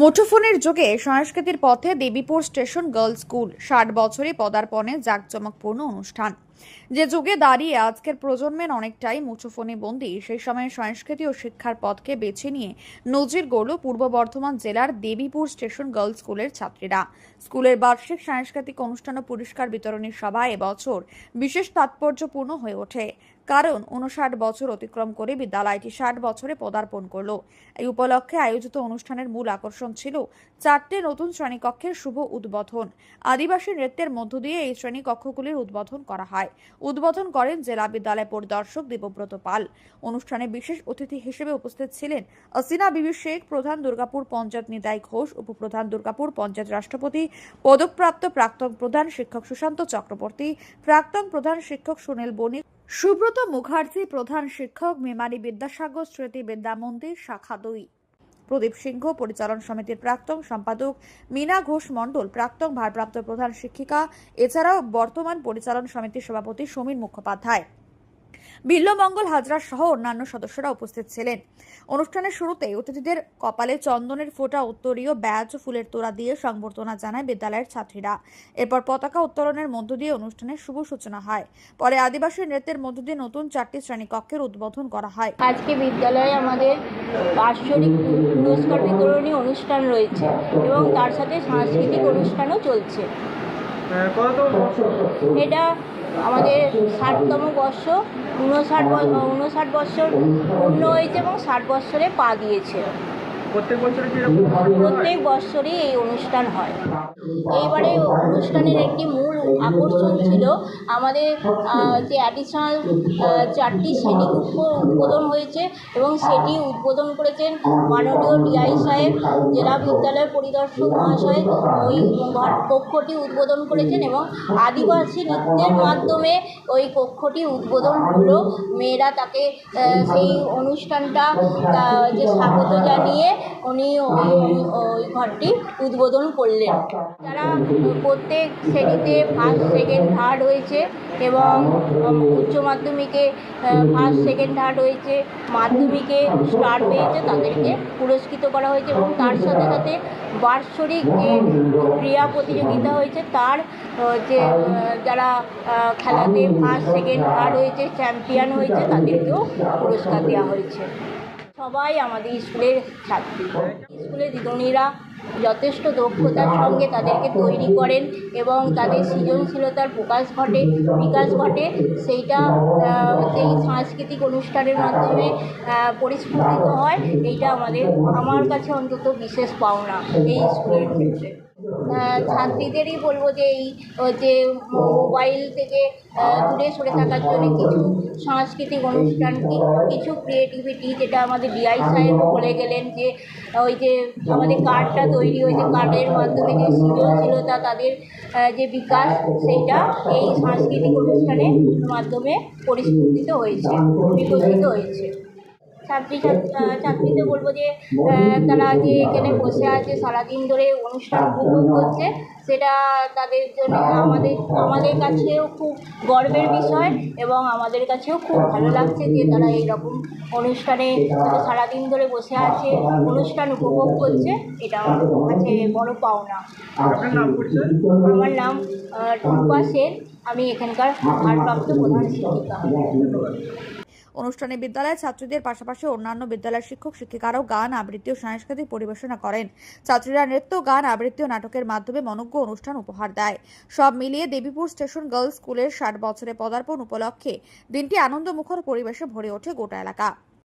মুঠোফোনের যুগে সংস্কৃতির পথে দেবীপুর স্টেশন গার্লস স্কুল ৬০ বছরে পদার্পণে জাঁকজমকপূর্ণ অনুষ্ঠান। যে যুগে দাঁড়িয়ে আজকের প্রজন্মের অনেকটাই মুঠোফোনে বন্দী, সেই সময়ে সংস্কৃতি ও শিক্ষার পথকে বেছে নিয়ে নজির গড়ল পূর্ব বর্ধমান জেলার দেবীপুর স্টেশন গার্লস স্কুলের ছাত্রীরা। স্কুলের বার্ষিক সাংস্কৃতিক অনুষ্ঠান ও পুরস্কার বিতরণী সভা এবছর বিশেষ তাৎপর্যপূর্ণ হয়ে ওঠে, কারণ ৫৯ বছর অতিক্রম করে বিদ্যালয়টি ৬০ বছরে পদার্পণ করল। এই উপলক্ষে আয়োজিত অনুষ্ঠানের মূল আকর্ষণ ছিল ৪টে নতুন শ্রেণীকক্ষের শুভ উদ্বোধন। আদিবাসী নৃত্যের মধ্য দিয়ে এই শ্রেণীকক্ষগুলির উদ্বোধন করা হয়। উদ্বোধন করেন জেলা বিদ্যালয় পরিদর্শক দেবব্রত পাল। অনুষ্ঠানে বিশেষ অতিথি হিসেবে উপস্থিত ছিলেন আসিনা বিবি শেখ, প্রধান দুর্গাপুর পঞ্চায়েত নিতাই ঘোষ, উপপ্রধান দুর্গাপুর পঞ্চায়েত রাষ্ট্রপতি, পদকপ্রাপ্ত প্রাক্তন প্রধান শিক্ষক সুশান্ত চক্রবর্তী, প্রাক্তন প্রধান শিক্ষক সুনীল বণিক, সুব্রত মুখার্জি, প্রধান শিক্ষক মেমারি বিদ্যাসাগর স্মৃতি বিদ্যা মন্দির শাখা ২, প্রদীপ সিংহ, পরিচালন সমিতির প্রাক্তন সম্পাদক মীনা ঘোষ মণ্ডল, প্রাক্তন ভারপ্রাপ্ত প্রধান শিক্ষিকা, এছাড়াও বর্তমান পরিচালন সমিতির সভাপতি সমীর মুখোপাধ্যায়, বিল্লমঙ্গল হাজরা সহ অন্যান্য সদস্যরা উপস্থিত ছিলেন। অনুষ্ঠানের শুরুতে অতিথিদের কপালে চন্দনের ফোঁটা, উত্তরীয় ব্যাজ ও ফুলের তোড়া দিয়ে সংবর্ধনা জানায় বিদ্যালয়ের ছাত্রীরা। এরপর পতাকা উত্তোলনের মধ্য দিয়ে অনুষ্ঠানের শুভ সূচনা হয়। পরে আদিবাসী নৃত্যের মধ্য দিয়ে নতুন ৪টি শ্রেণীকক্ষের উদ্বোধন করা হয়। আজকে বিদ্যালয়ে আমাদের বার্ষিক পুরস্কার বিতরণী অনুষ্ঠান রয়েছে এবং তার সাথে সাংস্কৃতিক অনুষ্ঠানও চলছে। এটা আমাদের ৬০তম বর্ষ, ৫৯ বছর পূর্ণ হয়েছে এবং ৬০ বছরে পা দিয়েছে। প্রত্যেক বছরই এই অনুষ্ঠান হয়। এইবারে অনুষ্ঠানের একটি মূল আকর্ষণ ছিল আমাদের যে অ্যাডিশনাল ৪টি শ্রেণীকক্ষ উদ্বোধন হয়েছে এবং সেটি উদ্বোধন করেছেন মাননীয় ডিআই সাহেব। জেলা বিদ্যালয় পরিদর্শক মহাশয় ওই কক্ষটি উদ্বোধন করেছেন এবং আদিবাসী নৃত্যের মাধ্যমে ওই কক্ষটি উদ্বোধন হলো। মেয়েরা তাকে সেই অনুষ্ঠানটা যে স্বাগত জানিয়ে উনি ওই ঘরটি উদ্বোধন করলেন। তারা প্রত্যেক শ্রেণীতে ফার্স্ট, সেকেন্ড, থার্ড হয়েছে এবং উচ্চ মাধ্যমিকে ফার্স্ট, সেকেন্ড, থার্ড হয়েছে, মাধ্যমিকে স্টার পেয়েছে, তাদেরকে পুরস্কৃত করা হয়েছে এবং তার সাথে সাথে বার্ষিক যে ক্রীড়া প্রতিযোগিতা হয়েছে তার যে যারা খেলাতে ফার্স্ট, সেকেন্ড, থার্ড হয়েছে, চ্যাম্পিয়ন হয়েছে, তাদেরকেও পুরস্কার দেওয়া হয়েছে। সবাই আমাদের স্কুলের ছাত্রী। স্কুলের দিদিমণিরা যথেষ্ট দক্ষতার সঙ্গে তাদেরকে তৈরি করেন এবং তাদের সৃজনশীলতার বিকাশ ঘটে। সেইটা এই সাংস্কৃতিক অনুষ্ঠানের মাধ্যমে পরিস্ফুটিত হয়। এইটা আমার কাছে অন্তত বিশেষ পাওনা এই স্কুলের ক্ষেত্রে। ছাত্রীদেরই বলবো যে এই যে মোবাইল থেকে দূরে সরে থাকার জন্য কিছু সাংস্কৃতিক অনুষ্ঠান, কিছু ক্রিয়েটিভিটি, যেটা আমাদের ডিআই সাহেব বলে গেলেন যে ওই যে আমাদের কার্ডটা তৈরি হয়েছে, কার্ডের মাধ্যমে যে সৃজনশীলতা, তাদের যে বিকাশ, সেইটা এই সাংস্কৃতিক অনুষ্ঠানের মাধ্যমে পরিস্ফুটিত হয়েছে, বিকশিত হয়েছে। ছাত্রীদের বলবো যে তারা যে এখানে বসে আছে সারাদিন ধরে অনুষ্ঠান উপভোগ করছে, সেটা তাদের জন্য আমাদের কাছেও খুব গর্বের বিষয় এবং আমাদের কাছেও খুব ভালো লাগছে যে তারা এইরকম অনুষ্ঠানে সারাদিন ধরে বসে আছে, অনুষ্ঠান উপভোগ করছে। এটা আমার কাছে বড় পাওনা। আমার নাম টুম্পা সেন, আমি এখানকার ভারপ্রাপ্ত প্রধান শিক্ষিকা। অনুষ্ঠানে বিদ্যালয়ের ছাত্রীদের পাশাপাশি অন্যান্য বিদ্যালয়ের শিক্ষক শিক্ষিকারাও গান, আবৃত্তি ও সাংস্কৃতিক পরিবেশনা করেন। ছাত্রীরা নৃত্য, গান, আবৃত্তি ও নাটকের মাধ্যমে মনোজ্ঞ অনুষ্ঠান উপহার দেয়। সব মিলিয়ে দেবীপুর স্টেশন গার্লস স্কুলের ৬০ বছরে পদার্পণ উপলক্ষে দিনটি আনন্দমুখর পরিবেশে ভরে ওঠে গোটা এলাকা।